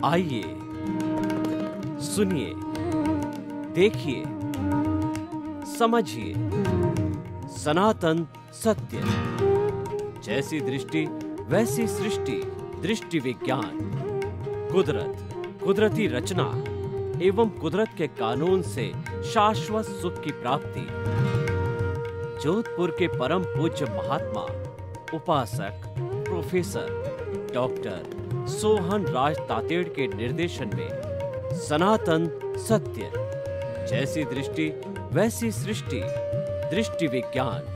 आइए, सुनिए, देखिए, समझिए सनातन सत्य। जैसी दृष्टि वैसी सृष्टि, दृष्टि विज्ञान। कुदरत, कुदरती रचना एवं कुदरत के कानून से शाश्वत सुख की प्राप्ति। जोधपुर के परम पूज्य महात्मा उपासक प्रोफेसर डॉक्टर सोहन राज तातेड़ के निर्देशन में सनातन सत्य। जैसी दृष्टि वैसी सृष्टि, दृष्टि विज्ञान।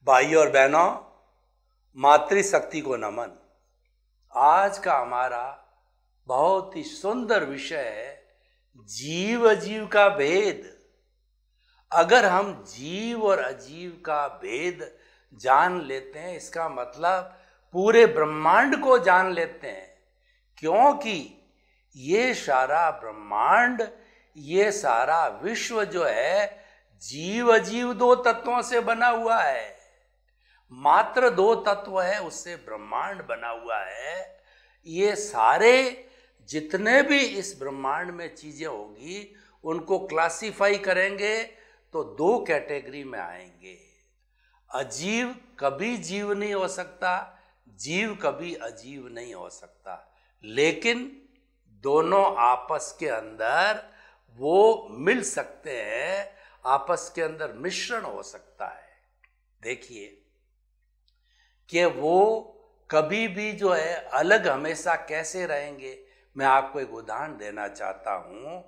भाइयों और बहनों, मातृशक्ति को नमन। आज का हमारा बहुत ही सुंदर विषय है जीव अजीव का भेद। अगर हम जीव और अजीव का भेद जान लेते हैं, इसका मतलब पूरे ब्रह्मांड को जान लेते हैं। क्योंकि ये सारा ब्रह्मांड, ये सारा विश्व जो है जीव अजीव दो तत्वों से बना हुआ है। मात्र दो तत्व है, उससे ब्रह्मांड बना हुआ है। ये सारे जितने भी इस ब्रह्मांड में चीजें होगी उनको क्लासिफाई करेंगे तो दो कैटेगरी में आएंगे। अजीव कभी जीव नहीं हो सकता, जीव कभी अजीव नहीं हो सकता, लेकिन दोनों आपस के अंदर वो मिल सकते हैं, आपस के अंदर मिश्रण हो सकता है। देखिए कि वो कभी भी जो है अलग हमेशा कैसे रहेंगे। मैं आपको एक उदाहरण देना चाहता हूँ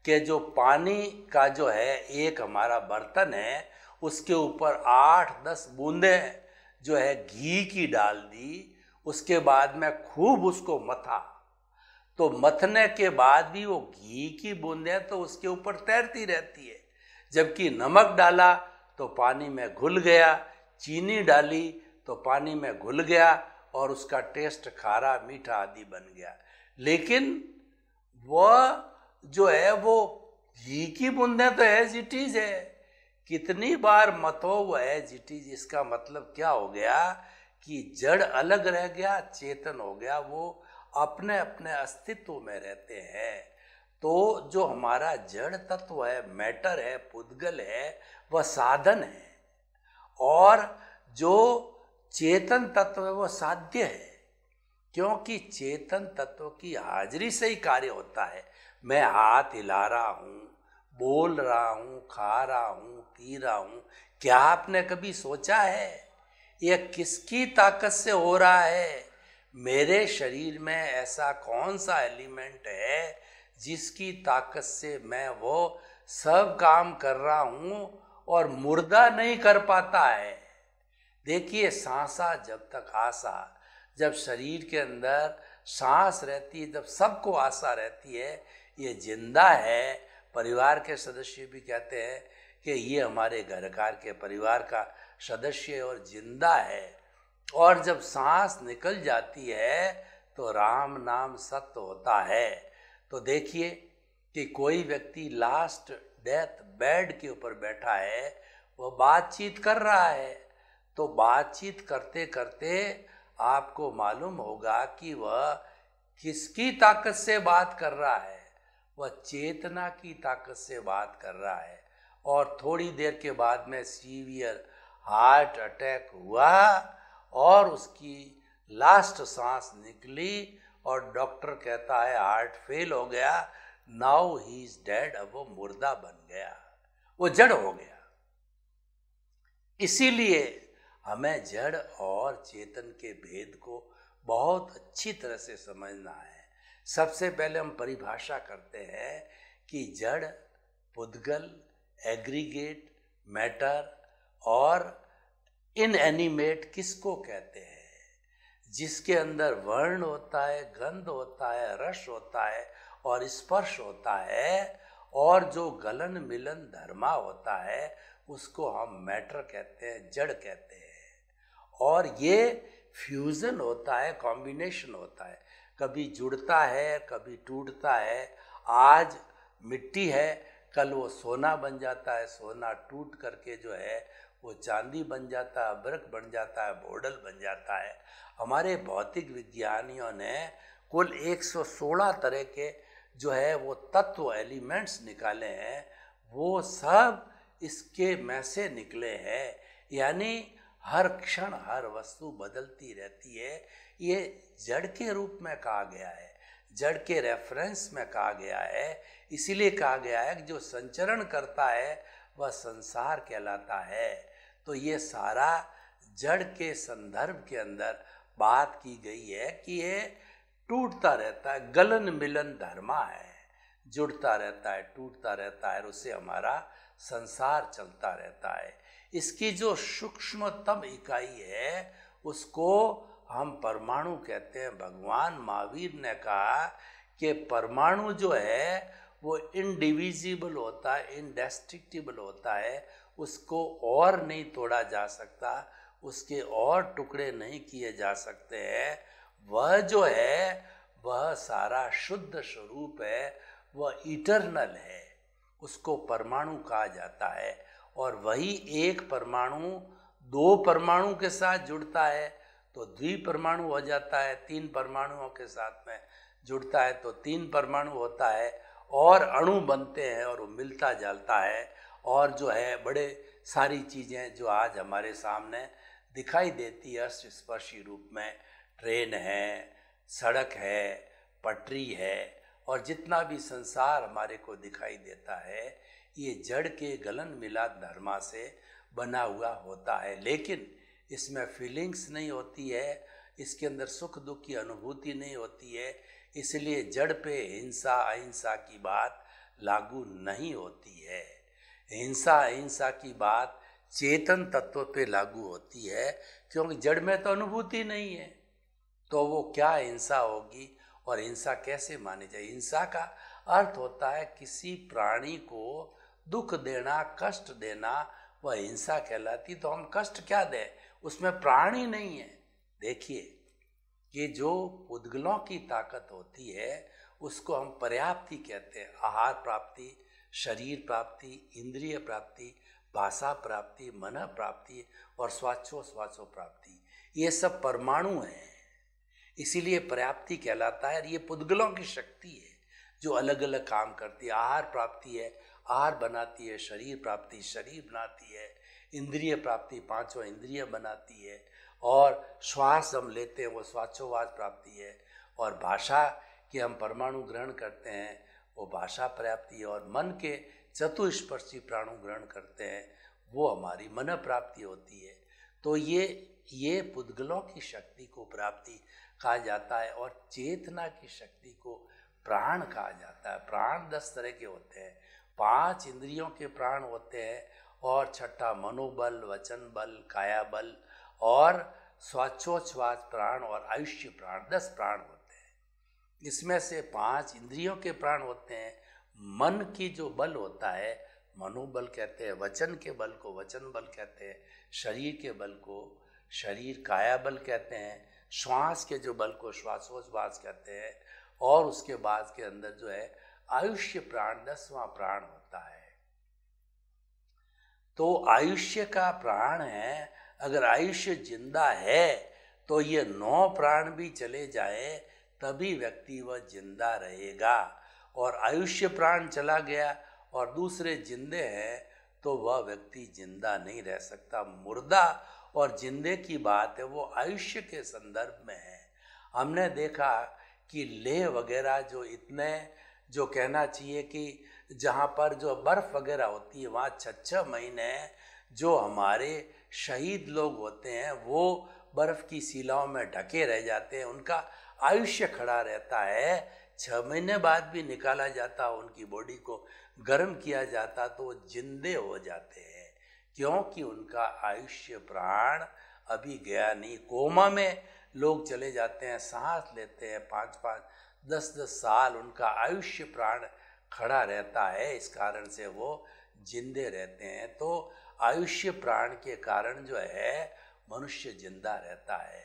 कि जो पानी का जो है एक हमारा बर्तन है, उसके ऊपर 8-10 बूंदें जो है घी की डाल दी, उसके बाद में खूब उसको मथा, तो मथने के बाद भी वो घी की बूंदें तो उसके ऊपर तैरती रहती है। जबकि नमक डाला तो पानी में घुल गया, चीनी डाली तो पानी में घुल गया और उसका टेस्ट खारा मीठा आदि बन गया। लेकिन वह जो है वो घी की बूंदें तो एज इट इज है, कितनी बार मतो वो एज इट इज। इसका मतलब क्या हो गया कि जड़ अलग रह गया, चेतन हो गया, वो अपने अपने अस्तित्व में रहते हैं। तो जो हमारा जड़ तत्व है, मैटर है, पुद्गल है, वह साधन है, और जो चेतन तत्व है वो साध्य है। क्योंकि चेतन तत्व की हाजिरी से ही कार्य होता है। मैं हाथ हिला रहा हूँ, बोल रहा हूँ, खा रहा हूँ, पी रहा हूँ, क्या आपने कभी सोचा है यह किसकी ताकत से हो रहा है? मेरे शरीर में ऐसा कौन सा एलिमेंट है जिसकी ताकत से मैं वो सब काम कर रहा हूँ और मुर्दा नहीं कर पाता है? देखिए, सांसा जब तक आशा, जब शरीर के अंदर सांस रहती है, जब सबको आशा रहती है ये जिंदा है। परिवार के सदस्य भी कहते हैं कि ये हमारे घरकार के परिवार का सदस्य है और जिंदा है। और जब सांस निकल जाती है तो राम नाम सत्य होता है। तो देखिए कि कोई व्यक्ति लास्ट डेथ बेड के ऊपर बैठा है, वो बातचीत कर रहा है, तो बातचीत करते करते आपको मालूम होगा कि वह किसकी ताकत से बात कर रहा है। वह चेतना की ताकत से बात कर रहा है। और थोड़ी देर के बाद में सीवियर हार्ट अटैक हुआ और उसकी लास्ट सांस निकली और डॉक्टर कहता है हार्ट फेल हो गया, नाउ ही इज डेड। अब वो मुर्दा बन गया, वो जड़ हो गया। इसीलिए हमें जड़ और चेतन के भेद को बहुत अच्छी तरह से समझना है। सबसे पहले हम परिभाषा करते हैं कि जड़, पुद्गल, एग्रीगेट, मैटर और इनएनिमेट किसको कहते हैं? जिसके अंदर वर्ण होता है, गंध होता है, रस होता है और स्पर्श होता है, और जो गलन मिलन धर्मा होता है उसको हम मैटर कहते हैं, जड़ कहते हैं। और ये फ्यूजन होता है, कॉम्बिनेशन होता है, कभी जुड़ता है कभी टूटता है। आज मिट्टी है, कल वो सोना बन जाता है, सोना टूट करके जो है वो चांदी बन जाता है, अब्रक बन जाता है, बोर्डल बन जाता है। हमारे भौतिक विज्ञानियों ने कुल 116 तरह के जो है वो तत्व, एलिमेंट्स निकाले हैं, वो सब इसके में से निकले हैं। यानी हर क्षण हर वस्तु बदलती रहती है। ये जड़ के रूप में कहा गया है, जड़ के रेफरेंस में कहा गया है। इसीलिए कहा गया है कि जो संचरण करता है वह संसार कहलाता है। तो ये सारा जड़ के संदर्भ के अंदर बात की गई है कि ये टूटता रहता है, गलन मिलन धर्मा है, जुड़ता रहता है, टूटता रहता है, और उससे हमारा संसार चलता रहता है। इसकी जो सूक्ष्मतम इकाई है उसको हम परमाणु कहते हैं। भगवान महावीर ने कहा कि परमाणु जो है वो इनडिविजिबल होता है, इनडेस्ट्रक्टिबल होता है, उसको और नहीं तोड़ा जा सकता, उसके और टुकड़े नहीं किए जा सकते हैं। वह जो है वह सारा शुद्ध स्वरूप है, वह इटर्नल है, उसको परमाणु कहा जाता है। और वही एक परमाणु दो परमाणु के साथ जुड़ता है तो द्विपरमाणु हो जाता है, तीन परमाणुओं के साथ में जुड़ता है तो तीन परमाणु होता है, और अणु बनते हैं और वो मिलता जालता है। और जो है बड़े सारी चीज़ें जो आज हमारे सामने दिखाई देती है स्पर्शी रूप में, ट्रेन है, सड़क है, पटरी है, और जितना भी संसार हमारे को दिखाई देता है ये जड़ के गलन मिलाप धर्मा से बना हुआ होता है। लेकिन इसमें फीलिंग्स नहीं होती है, इसके अंदर सुख दुख की अनुभूति नहीं होती है, इसलिए जड़ पे हिंसा अहिंसा की बात लागू नहीं होती है। हिंसा अहिंसा की बात चेतन तत्व पे लागू होती है, क्योंकि जड़ में तो अनुभूति नहीं है, तो वो क्या हिंसा होगी और हिंसा कैसे मानी जाए। हिंसा का अर्थ होता है किसी प्राणी को दुख देना, कष्ट देना, वह हिंसा कहलाती। तो हम कष्ट क्या दें, उसमें प्राण ही नहीं है। देखिए ये जो उद्गलों की ताकत होती है उसको हम पर्याप्ति कहते हैं। आहार प्राप्ति, शरीर प्राप्ति, इंद्रिय प्राप्ति, भाषा प्राप्ति, मन प्राप्ति और स्वाचो प्राप्ति, ये सब परमाणु हैं, इसीलिए पर्याप्ति कहलाता है। ये पुद्गलों की शक्ति है जो अलग अलग काम करती है। आहार प्राप्ति है, आहार बनाती है, शरीर प्राप्ति शरीर बनाती है, इंद्रिय प्राप्ति पांचों इंद्रिय बनाती है, और श्वास हम लेते हैं वो श्वासोवास प्राप्ति है, और भाषा के हम परमाणु ग्रहण करते हैं वो भाषा प्राप्ति है, और मन के चतुष्पर्शी प्राणु ग्रहण करते हैं वो हमारी मन प्राप्ति होती है। तो ये पुद्गलों की शक्ति को प्राप्ति कहा जाता है, और चेतना की शक्ति को प्राण कहा जाता है। प्राण 10 तरह के होते हैं, 5 इंद्रियों के प्राण होते हैं, और छठा मनोबल, वचन बल, काया बल और स्वाचोच्छ्वास प्राण और आयुष्य प्राण, 10 प्राण होते हैं। इसमें से 5 इंद्रियों के प्राण होते हैं। मन की जो बल होता है मनोबल कहते हैं, वचन के बल को वचन बल कहते हैं, शरीर के बल को शरीर काया बल कहते हैं, श्वास के जो बल को श्वासोच्छ्वास कहते हैं, और उसके बाद के अंदर जो है आयुष्य प्राण 10वां प्राण होता है। तो आयुष्य का प्राण है, अगर आयुष्य जिंदा है तो ये 9 प्राण भी चले जाए तभी व्यक्ति वह जिंदा रहेगा, और आयुष्य प्राण चला गया और दूसरे जिंदे हैं तो वह व्यक्ति जिंदा नहीं रह सकता। मुर्दा और जिंदे की बात है वो आयुष्य के संदर्भ में है। हमने देखा कि लेह वगैरह जो इतने जो कहना चाहिए कि जहाँ पर जो बर्फ़ वगैरह होती है वहाँ 6-6 महीने जो हमारे शहीद लोग होते हैं वो बर्फ़ की शिलाओं में ढके रह जाते हैं, उनका आयुष्य खड़ा रहता है। 6 महीने बाद भी निकाला जाता, उनकी बॉडी को गर्म किया जाता तो वो जिंदे हो जाते हैं, क्योंकि उनका आयुष्य प्राण अभी गया नहीं। कोमा में लोग चले जाते हैं, सांस लेते हैं 5-5, 10-10 साल, उनका आयुष्य प्राण खड़ा रहता है, इस कारण से वो जिंदे रहते हैं। तो आयुष्य प्राण के कारण जो है मनुष्य जिंदा रहता है।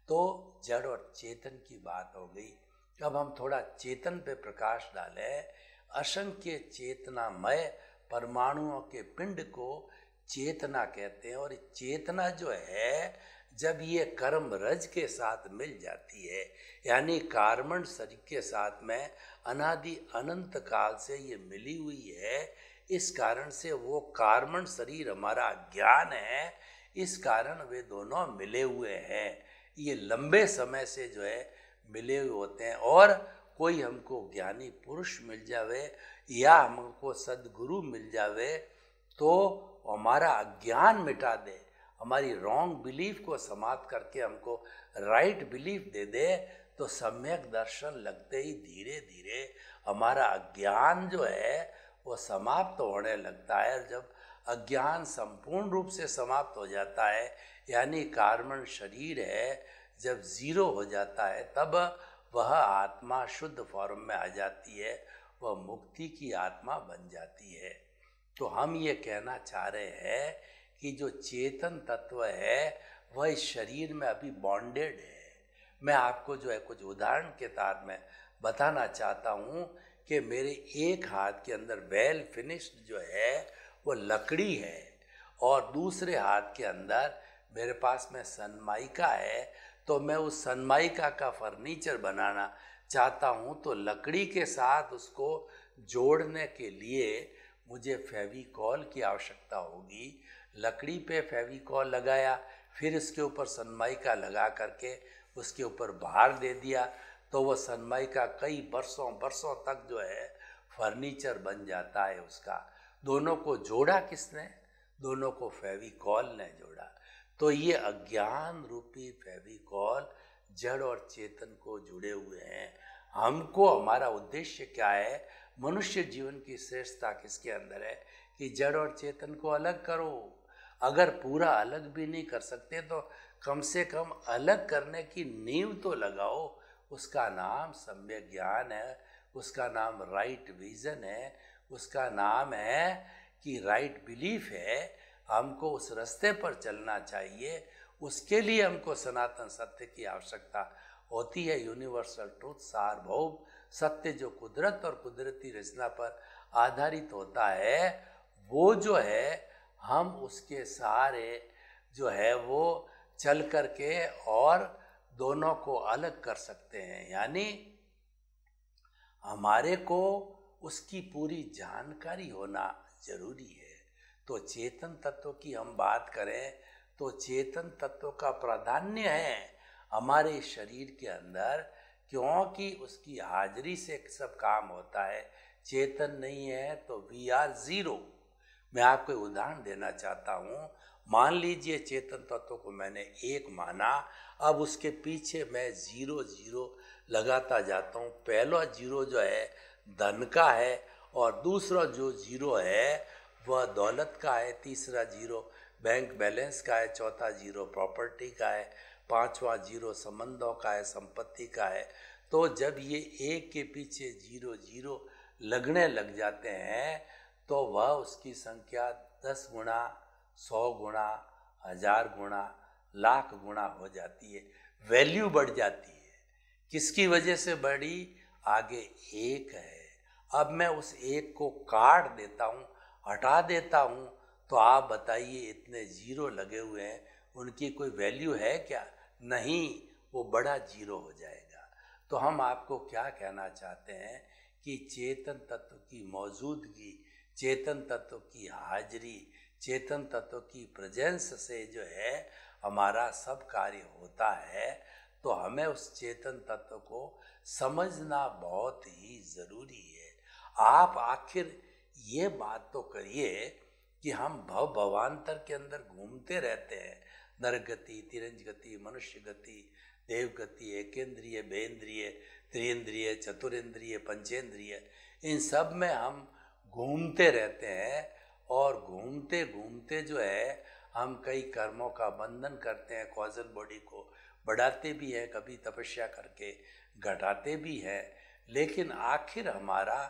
तो जड़ और चेतन की बात हो गई। अब हम थोड़ा चेतन पे प्रकाश डालें। असंख्य चेतनामय परमाणुओं के पिंड को चेतना कहते हैं। और चेतना जो है जब ये कर्म रज के साथ मिल जाती है, यानी कार्बन शरीर के साथ में अनादि अनंत काल से ये मिली हुई है, इस कारण से वो कार्बन शरीर हमारा ज्ञान है, इस कारण वे दोनों मिले हुए हैं। ये लंबे समय से जो है मिले हुए होते हैं। और कोई हमको ज्ञानी पुरुष मिल जावे या हमको सदगुरु मिल जावे तो हमारा अज्ञान मिटा दे, हमारी रॉन्ग बिलीफ को समाप्त करके हमको राइट बिलीफ दे दे, तो सम्यक दर्शन लगते ही धीरे धीरे हमारा अज्ञान जो है वो समाप्त होने लगता है। और जब अज्ञान संपूर्ण रूप से समाप्त हो जाता है, यानी कार्बन शरीर है जब जीरो हो जाता है, तब वह आत्मा शुद्ध फॉर्म में आ जाती है, वह मुक्ति की आत्मा बन जाती है। तो हम ये कहना चाह रहे हैं कि जो चेतन तत्व है वह इस शरीर में अभी बॉन्डेड है। मैं आपको जो है कुछ उदाहरण के तौर में बताना चाहता हूँ कि मेरे एक हाथ के अंदर वेल फिनिश्ड जो है वो लकड़ी है, और दूसरे हाथ के अंदर मेरे पास में सनमाइका है। तो मैं उस सनमाइका का फर्नीचर बनाना चाहता हूँ, तो लकड़ी के साथ उसको जोड़ने के लिए मुझे फेविकॉल की आवश्यकता होगी। लकड़ी पे फेविकॉल लगाया, फिर इसके ऊपर सनमाइका लगा करके उसके ऊपर भार दे दिया, तो वो सनमाइका कई बरसों तक जो है फर्नीचर बन जाता है उसका। दोनों को जोड़ा किसने? दोनों को फेविकॉल ने जोड़ा। तो ये अज्ञान रूपी फेविकॉल जड़ और चेतन को जुड़े हुए हैं। हमको हमारा उद्देश्य क्या है? मनुष्य जीवन की श्रेष्ठता किसके अंदर है कि जड़ और चेतन को अलग करो। अगर पूरा अलग भी नहीं कर सकते तो कम से कम अलग करने की नींव तो लगाओ। उसका नाम सम्यक ज्ञान है, उसका नाम राइट विजन है, उसका नाम है कि राइट बिलीफ है। हमको उस रास्ते पर चलना चाहिए। उसके लिए हमको सनातन सत्य की आवश्यकता होती है। यूनिवर्सल ट्रूथ, सार्वभौम सत्य जो कुदरत और कुदरती रचना पर आधारित होता है, वो जो है हम उसके सहारे जो है वो चल करके और दोनों को अलग कर सकते हैं। यानी हमारे को उसकी पूरी जानकारी होना जरूरी है। तो चेतन तत्व की हम बात करें तो चेतन तत्व का प्राधान्य है हमारे शरीर के अंदर, क्योंकि उसकी हाजिरी से सब काम होता है। चेतन नहीं है तो वी आर जीरो। मैं आपको उदाहरण देना चाहता हूँ। मान लीजिए चेतन तत्व को मैंने एक माना, अब उसके पीछे मैं जीरो जीरो लगाता जाता हूँ। पहला जीरो जो है धन का है, और दूसरा जो जीरो है वह दौलत का है, तीसरा जीरो बैंक बैलेंस का है, चौथा जीरो प्रॉपर्टी का है, पांचवा जीरो संबंधों का है, संपत्ति का है। तो जब ये एक के पीछे जीरो जीरो लगने लग जाते हैं तो वह उसकी संख्या 10 गुना, 100 गुना, 1000 गुना, लाख गुना हो जाती है। वैल्यू बढ़ जाती है। किसकी वजह से बढ़ी? आगे एक है। अब मैं उस एक को काट देता हूँ, हटा देता हूँ, तो आप बताइए इतने जीरो लगे हुए हैं, उनकी कोई वैल्यू है क्या? नहीं, वो बड़ा जीरो हो जाएगा। तो हम आपको क्या कहना चाहते हैं कि चेतन तत्व की मौजूदगी, चेतन तत्व की हाजिरी, चेतन तत्व की प्रेजेंस से जो है हमारा सब कार्य होता है। तो हमें उस चेतन तत्व को समझना बहुत ही ज़रूरी है। आप आखिर ये बात तो करिए कि हम भवांतर के अंदर घूमते रहते हैं। नरक गति, तिरंज गति, मनुष्य गति, देव गति, एकेंद्रिय, बेंद्रिय, त्रियेंद्रिय, चतुरेंद्रिय, पंचेंद्रिय, इन सब में हम घूमते रहते हैं। और घूमते घूमते जो है हम कई कर्मों का बंधन करते हैं। कॉजल बॉडी को बढ़ाते भी हैं, कभी तपस्या करके घटाते भी हैं। लेकिन आखिर हमारा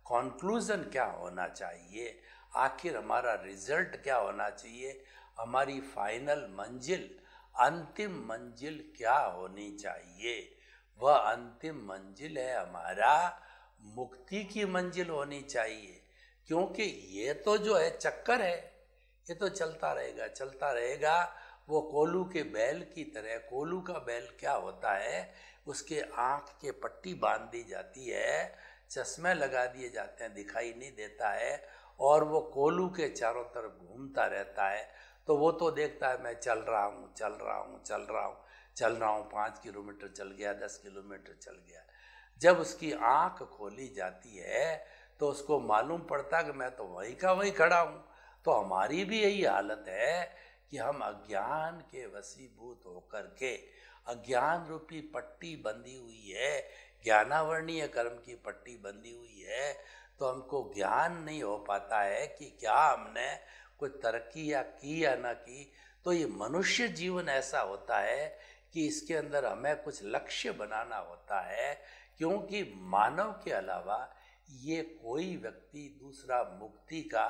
कॉन्क्लूज़न क्या होना चाहिए? आखिर हमारा रिजल्ट क्या होना चाहिए, हमारी फाइनल मंजिल, अंतिम मंजिल क्या होनी चाहिए। वह अंतिम मंजिल है हमारा मुक्ति की मंजिल होनी चाहिए। क्योंकि ये तो जो है चक्कर है, ये तो चलता रहेगा चलता रहेगा। वो कोल्हू के बैल की तरह, कोल्हू का बैल क्या होता है, उसके आँख के पट्टी बांध दी जाती है, चश्मे लगा दिए जाते हैं, दिखाई नहीं देता है, और वो कोल्हू के चारों तरफ घूमता रहता है। तो वो तो देखता है मैं चल रहा हूँ चल रहा हूँ चल रहा हूँ चल रहा हूँ, 5 किलोमीटर चल गया, 10 किलोमीटर चल गया। जब उसकी आँख खोली जाती है तो उसको मालूम पड़ता कि मैं तो वहीं का वहीं खड़ा हूँ। तो हमारी भी यही हालत है कि हम अज्ञान के वशीभूत होकर के, अज्ञान रूपी पट्टी बंधी हुई है, ज्ञानावर्णीय कर्म की पट्टी बंधी हुई है, तो हमको ज्ञान नहीं हो पाता है कि क्या हमने कुछ तरक्की या ना की। तो ये मनुष्य जीवन ऐसा होता है कि इसके अंदर हमें कुछ लक्ष्य बनाना होता है, क्योंकि मानव के अलावा ये कोई व्यक्ति दूसरा मुक्ति का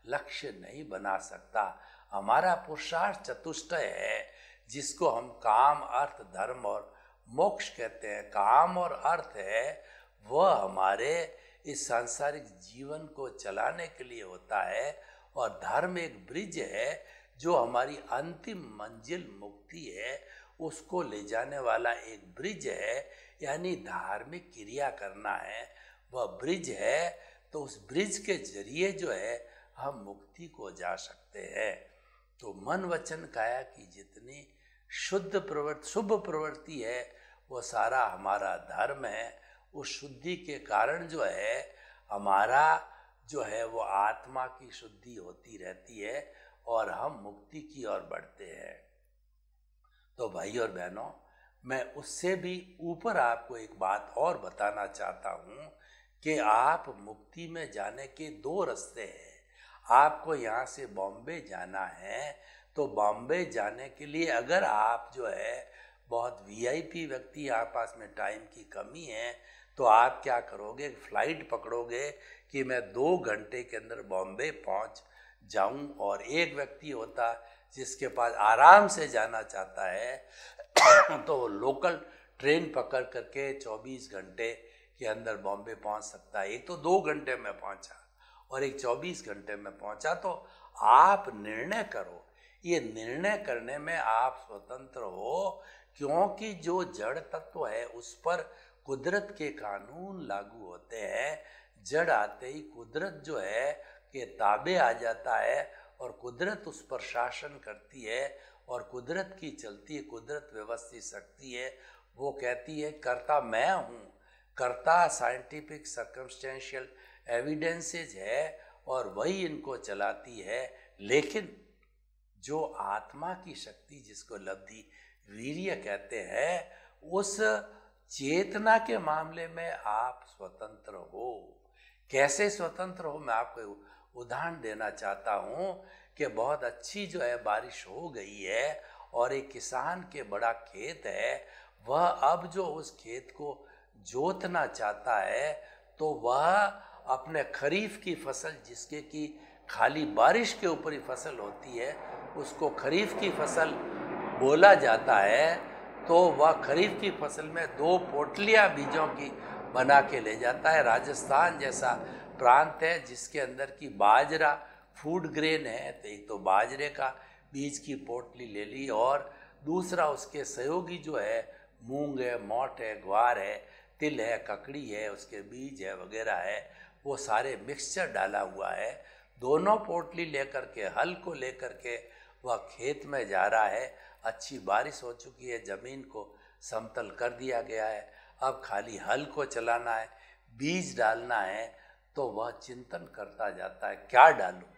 लक्ष्य नहीं बना सकता। हमारा पुरुषार्थ चतुष्टय है, जिसको हम काम, अर्थ, धर्म और मोक्ष कहते हैं। काम और अर्थ है वह हमारे इस सांसारिक जीवन को चलाने के लिए होता है, और धर्म एक ब्रिज है जो हमारी अंतिम मंजिल मुक्ति है, उसको ले जाने वाला एक ब्रिज है। यानी धार्मिक क्रिया करना है, वह ब्रिज है। तो उस ब्रिज के जरिए जो है हम मुक्ति को जा सकते हैं। तो मन वचन काया की जितनी शुभ प्रवृत्ति है वो सारा हमारा धर्म है। उस शुद्धि के कारण जो है हमारा जो है वो आत्मा की शुद्धि होती रहती है और हम मुक्ति की ओर बढ़ते हैं। तो भाई और बहनों, मैं उससे भी ऊपर आपको एक बात और बताना चाहता हूँ कि आप मुक्ति में जाने के 2 रास्ते हैं। आपको यहाँ से बॉम्बे जाना है, तो बॉम्बे जाने के लिए अगर आप जो है बहुत वीआईपी व्यक्ति, आप पास में टाइम की कमी है, तो आप क्या करोगे, फ्लाइट पकड़ोगे कि मैं 2 घंटे के अंदर बॉम्बे पहुँच जाऊँ। और एक व्यक्ति होता जिसके पास आराम से जाना चाहता है तो वो लोकल ट्रेन पकड़ करके 24 घंटे के अंदर बॉम्बे पहुंच सकता है। एक तो 2 घंटे में पहुंचा और एक 24 घंटे में पहुंचा। तो आप निर्णय करो, ये निर्णय करने में आप स्वतंत्र हो, क्योंकि जो जड़ तत्व है उस पर कुदरत के कानून लागू होते हैं। जड़ आते ही कुदरत जो है के ताबे आ जाता है और कुदरत उस पर शासन करती है, और कुदरत की चलती है, कुदरत व्यवस्थित शक्ति है। वो कहती है कर्ता मैं हूँ, कर्ता साइंटिफिक सर्कमस्टेंशियल एविडेंसेज है और वही इनको चलाती है। लेकिन जो आत्मा की शक्ति, जिसको लब्धि वीर्य कहते हैं, उस चेतना के मामले में आप स्वतंत्र हो। कैसे स्वतंत्र हो, मैं आपको उदाहरण देना चाहता हूँ कि बहुत अच्छी जो है बारिश हो गई है और एक किसान के बड़ा खेत है, वह अब जो उस खेत को जोतना चाहता है, तो वह अपने खरीफ की फसल, जिसके कि खाली बारिश के ऊपर ही फसल होती है, उसको खरीफ की फसल बोला जाता है। तो वह खरीफ की फसल में 2 पोटलियाँ बीजों की बना के ले जाता है। राजस्थान जैसा प्रांत है जिसके अंदर की बाजरा फूड ग्रेन है, तो एक तो बाजरे का बीज की पोटली ले ली और दूसरा उसके सहयोगी जो है मूंग है, मोठ है, ग्वार है, तिल है, ककड़ी है, उसके बीज है वगैरह है, वो सारे मिक्सचर डाला हुआ है। दोनों पोटली लेकर के, हल को लेकर के वह खेत में जा रहा है। अच्छी बारिश हो चुकी है, ज़मीन को समतल कर दिया गया है, अब खाली हल को चलाना है, बीज डालना है। तो वह चिंतन करता जाता है क्या डालूं,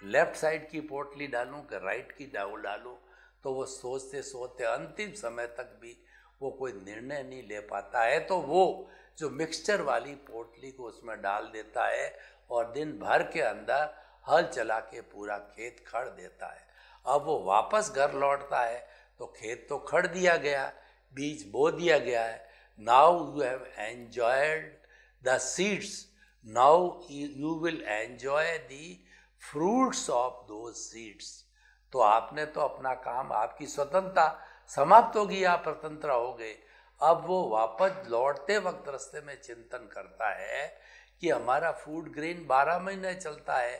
लेफ्ट साइड की पोटली डालूं कि राइट की डालूं। तो वो सोचते सोचते अंतिम समय तक भी वो कोई निर्णय नहीं ले पाता है। तो वो जो मिक्सचर वाली पोटली को उसमें डाल देता है और दिन भर के अंदर हल चला के पूरा खेत खड़ देता है। अब वो वापस घर लौटता है तो खेत तो खड़ दिया गया, बीज बो दिया गया है। Now you have enjoyed the seeds, now you will enjoy the fruits of दो सीड्स। तो आपने तो अपना काम, आपकी स्वतंत्रता समाप्त होगी, आप स्वतंत्र हो गए। अब वो वापस लौटते वक्त रास्ते में चिंतन करता है कि हमारा फूड ग्रेन 12 महीने चलता है,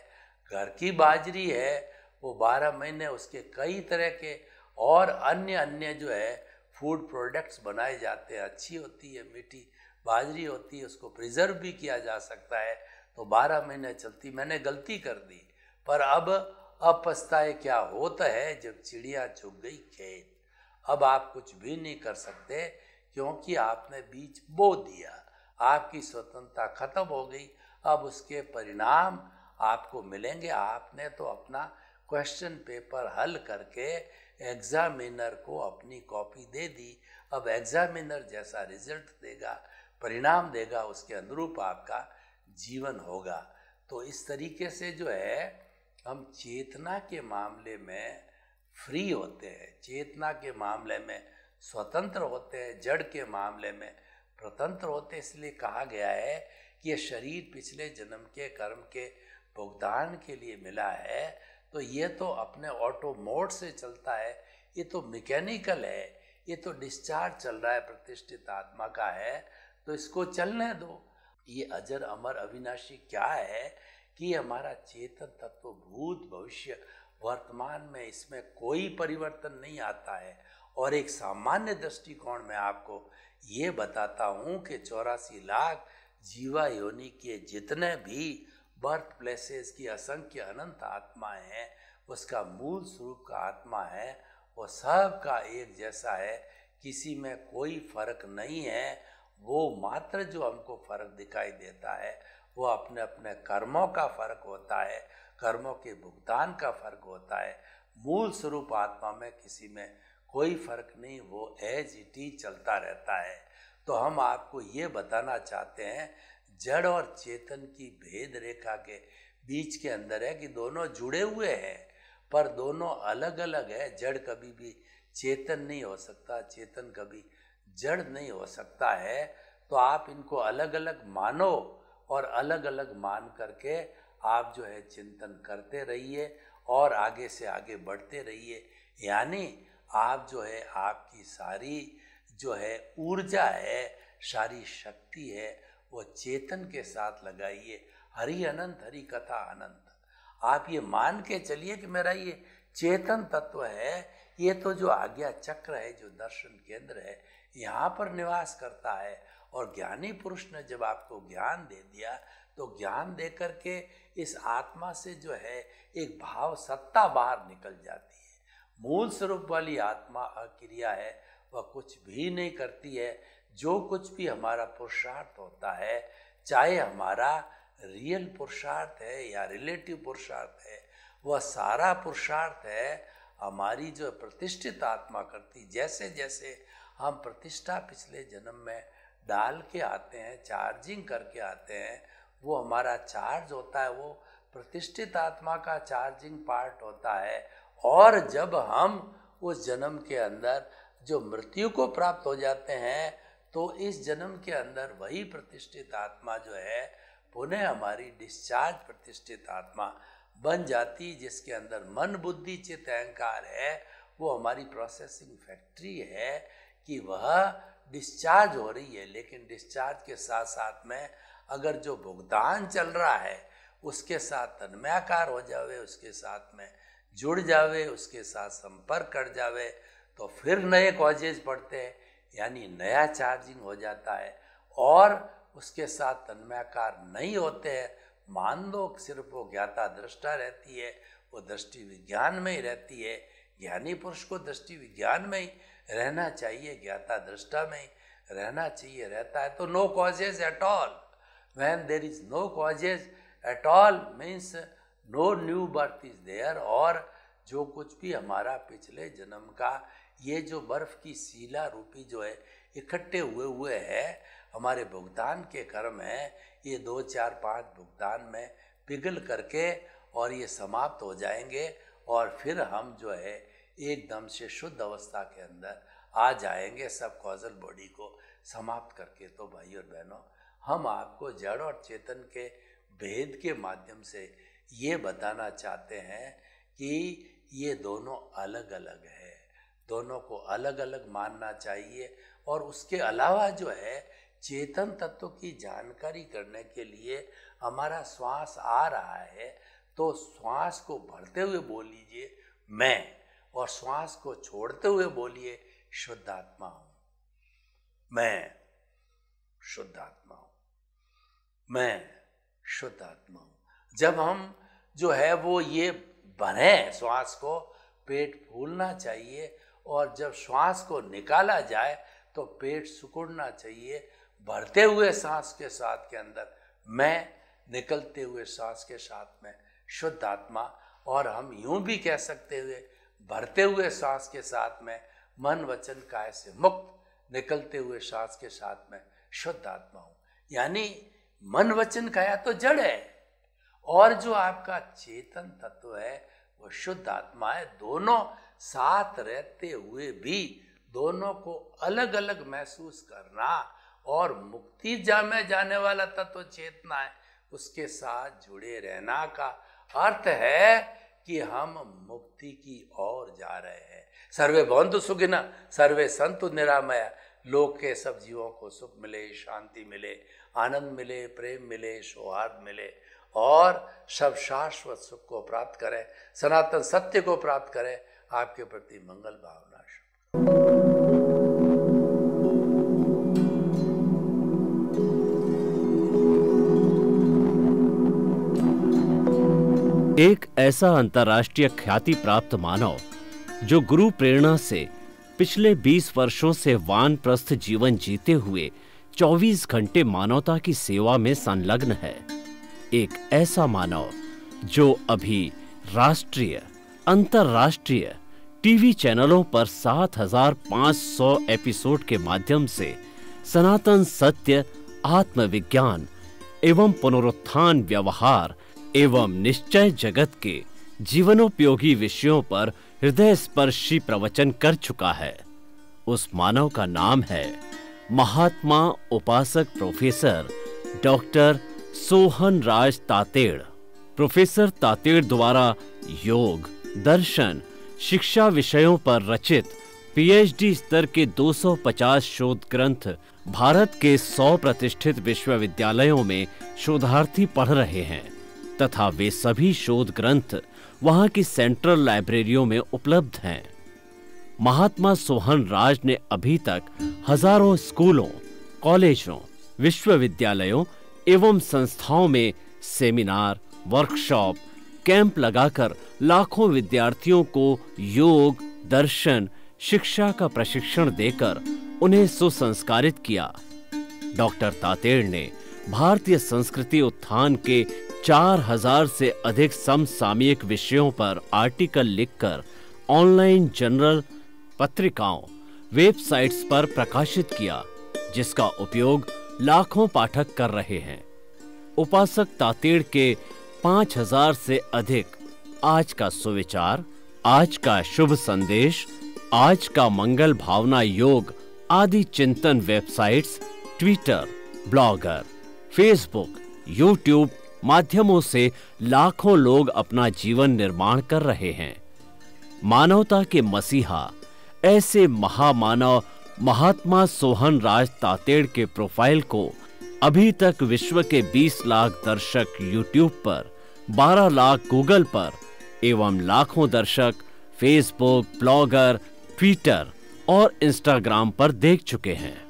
घर की बाजरी है वो 12 महीने, उसके कई तरह के और अन्य अन्य जो है फूड प्रोडक्ट्स बनाए जाते हैं, अच्छी होती है, मीठी बाजरी होती है, उसको प्रिजर्व भी किया जा सकता है, तो 12 महीने चलती। मैंने गलती कर दी, पर अब पछताए क्या होता है जब चिड़िया चुग गई खेत। अब आप कुछ भी नहीं कर सकते क्योंकि आपने बीज बो दिया, आपकी स्वतंत्रता खत्म हो गई। अब उसके परिणाम आपको मिलेंगे। आपने तो अपना क्वेश्चन पेपर हल करके एग्जामिनर को अपनी कॉपी दे दी। अब एग्जामिनर जैसा रिजल्ट देगा, परिणाम देगा, उसके अनुरूप आपका जीवन होगा। तो इस तरीके से जो है हम चेतना के मामले में फ्री होते हैं, चेतना के मामले में स्वतंत्र होते हैं, जड़ के मामले में स्वतंत्र होते हैं। इसलिए कहा गया है कि ये शरीर पिछले जन्म के कर्म के भुगतान के लिए मिला है, तो ये तो अपने ऑटो मोड से चलता है, ये तो मैकेनिकल है, ये तो डिस्चार्ज चल रहा है, प्रतिष्ठित आत्मा का है, तो इसको चलने दो। ये अजर अमर अविनाशी क्या है कि हमारा चेतन तत्व भूत भविष्य वर्तमान में, इसमें कोई परिवर्तन नहीं आता है। और एक सामान्य दृष्टिकोण में आपको ये बताता हूँ कि 84 लाख जीवा योनि के जितने भी बर्थ प्लेसेस की असंख्य अनंत आत्माएं हैं, उसका मूल स्वरूप का आत्मा है, वो सब का एक जैसा है, किसी में कोई फर्क नहीं है। वो मात्र जो हमको फर्क दिखाई देता है वो अपने अपने कर्मों का फर्क होता है, कर्मों के भुगतान का फर्क होता है। मूल स्वरूप आत्मा में किसी में कोई फर्क नहीं, वो एज इट इज चलता रहता है। तो हम आपको ये बताना चाहते हैं, जड़ और चेतन की भेद रेखा के बीच के अंदर है कि दोनों जुड़े हुए हैं, पर दोनों अलग अलग है। जड़ कभी भी चेतन नहीं हो सकता, चेतन कभी जड़ नहीं हो सकता है। तो आप इनको अलग अलग मानो और अलग अलग मान करके आप जो है चिंतन करते रहिए और आगे से आगे बढ़ते रहिए। यानी आप जो है, आपकी सारी जो है ऊर्जा है, सारी शक्ति है, वो चेतन के साथ लगाइए। हरि अनंत, हरि कथा अनंत। आप ये मान के चलिए कि मेरा ये चेतन तत्व है, ये तो जो आज्ञा चक्र है, जो दर्शन केंद्र है, यहाँ पर निवास करता है। और ज्ञानी पुरुष ने जब आपको ज्ञान दे दिया, तो ज्ञान दे करके इस आत्मा से जो है एक भाव सत्ता बाहर निकल जाती है। मूल स्वरूप वाली आत्मा अक्रिया है, वह कुछ भी नहीं करती है। जो कुछ भी हमारा पुरुषार्थ होता है, चाहे हमारा रियल पुरुषार्थ है या रिलेटिव पुरुषार्थ है, वह सारा पुरुषार्थ है हमारी जो प्रतिष्ठित आत्मा करती। जैसे जैसे हम प्रतिष्ठा पिछले जन्म में डाल के आते हैं, चार्जिंग करके आते हैं, वो हमारा चार्ज होता है, वो प्रतिष्ठित आत्मा का चार्जिंग पार्ट होता है। और जब हम उस जन्म के अंदर जो मृत्यु को प्राप्त हो जाते हैं, तो इस जन्म के अंदर वही प्रतिष्ठित आत्मा जो है पुनः हमारी डिस्चार्ज प्रतिष्ठित आत्मा बन जाती, जिसके अंदर मन बुद्धि चित्त अहंकार है। वो हमारी प्रोसेसिंग फैक्ट्री है कि वह डिस्चार्ज हो रही है, लेकिन डिस्चार्ज के साथ साथ में अगर जो भुगतान चल रहा है उसके साथ तन्मयाकार हो जावे, उसके साथ में जुड़ जावे, उसके साथ संपर्क कर जावे, तो फिर नए कॉजेज पड़ते हैं, यानी नया चार्जिंग हो जाता है। और उसके साथ तन्मयाकार नहीं होते हैं, मान लो सिर्फ वो ज्ञाता दृष्टा रहती है, वो दृष्टि विज्ञान में ही रहती है। ज्ञानी पुरुष को दृष्टि विज्ञान में ही रहना चाहिए, ज्ञाता दृष्टा में ही रहना चाहिए, रहता है। तो no causes at all. When there is no causes at all means no new birth is there. और जो कुछ भी हमारा पिछले जन्म का ये जो बर्फ की सीला रूपी जो है इकट्ठे हुए है, हमारे भुगतान के कर्म हैं, ये 2 4 5 भुगतान में पिघल करके और ये समाप्त हो जाएंगे। और फिर हम जो है एकदम से शुद्ध अवस्था के अंदर आ जाएंगे, सब कॉजल बॉडी को समाप्त करके। तो भाई और बहनों, हम आपको जड़ और चेतन के भेद के माध्यम से ये बताना चाहते हैं कि ये दोनों अलग अलग है, दोनों को अलग अलग मानना चाहिए। और उसके अलावा जो है चेतन तत्व की जानकारी करने के लिए हमारा श्वास आ रहा है तो श्वास को भरते हुए बोलिए मैं, और श्वास को छोड़ते हुए बोलिए शुद्ध आत्मा हूं, मैं शुद्ध आत्मा हूं, मैं शुद्ध आत्मा हूं। जब हम जो है वो ये भरे श्वास को, पेट फूलना चाहिए, और जब श्वास को निकाला जाए तो पेट सिकुड़ना चाहिए। भरते हुए सांस के साथ के अंदर मैं, निकलते हुए सांस के साथ में शुद्ध आत्मा। और हम यूं भी कह सकते हुए भरते हुए सांस के साथ में मन वचन काया से मुक्त, निकलते हुए सांस के साथ में शुद्ध आत्मा हूं। यानी मन वचन काया तो जड़ है और जो आपका चेतन तत्व है वो शुद्ध आत्मा है। दोनों साथ रहते हुए भी दोनों को अलग अलग महसूस करना, और मुक्ति में जाने वाला तत्व चेतना है, उसके साथ जुड़े रहना का अर्थ है कि हम मुक्ति की ओर जा रहे हैं। सर्वे भवन्तु सुखिनः, सर्वे सन्तु निरामया। लोक के सब जीवों को सुख मिले, शांति मिले, आनंद मिले, प्रेम मिले, सौहार्द मिले, और सब शाश्वत सुख को प्राप्त करें, सनातन सत्य को प्राप्त करें। आपके प्रति मंगल भावना। एक ऐसा अंतर्राष्ट्रीय ख्याति प्राप्त मानव जो गुरु प्रेरणा से पिछले 20 वर्षों से वानप्रस्थ जीवन जीते हुए 24 घंटे मानवता की सेवा में संलग्न है। एक ऐसा मानव जो अभी राष्ट्रीय, अंतर्राष्ट्रीय टीवी चैनलों पर 7,500 एपिसोड के माध्यम से सनातन सत्य, आत्मविज्ञान एवं पुनरुत्थान, व्यवहार एवं निश्चय जगत के जीवनोपयोगी विषयों पर हृदय स्पर्शी प्रवचन कर चुका है। उस मानव का नाम है महात्मा उपासक प्रोफेसर डॉक्टर सोहन राज तातेड़। प्रोफेसर तातेड़ द्वारा योग, दर्शन, शिक्षा विषयों पर रचित पीएचडी स्तर के 250 शोध ग्रंथ भारत के 100 प्रतिष्ठित विश्वविद्यालयों में शोधार्थी पढ़ रहे हैं तथा वे सभी शोध ग्रंथ वहां की सेंट्रल लाइब्रेरियों में उपलब्ध हैं। महात्मा सोहन राज ने अभी तक हजारों स्कूलों, कॉलेजों, विश्वविद्यालयों एवं संस्थाओं में सेमिनार, वर्कशॉप, कैंप लगाकर लाखों विद्यार्थियों को योग, दर्शन, शिक्षा का प्रशिक्षण देकर उन्हें सुसंस्कारित किया। डॉक्टर तातेड़ ने भारतीय संस्कृति उत्थान के 4000 से अधिक समसामयिक विषयों पर आर्टिकल लिखकर ऑनलाइन जर्नल, पत्रिकाओं, वेबसाइट्स पर प्रकाशित किया, जिसका उपयोग लाखों पाठक कर रहे हैं। उपासक तातेड़ के 5000 से अधिक आज का सुविचार, आज का शुभ संदेश, आज का मंगल भावना योग आदि चिंतन websites, Twitter, blogger, Facebook, YouTube माध्यमों से लाखों लोग अपना जीवन निर्माण कर रहे हैं। मानवता के मसीहा ऐसे महामानव महात्मा सोहन राज तातेड़ के प्रोफाइल को अभी तक विश्व के 20 लाख दर्शक यूट्यूब पर, 12 लाख गूगल पर एवं लाखों दर्शक फेसबुक, ब्लॉगर, ट्विटर और इंस्टाग्राम पर देख चुके हैं।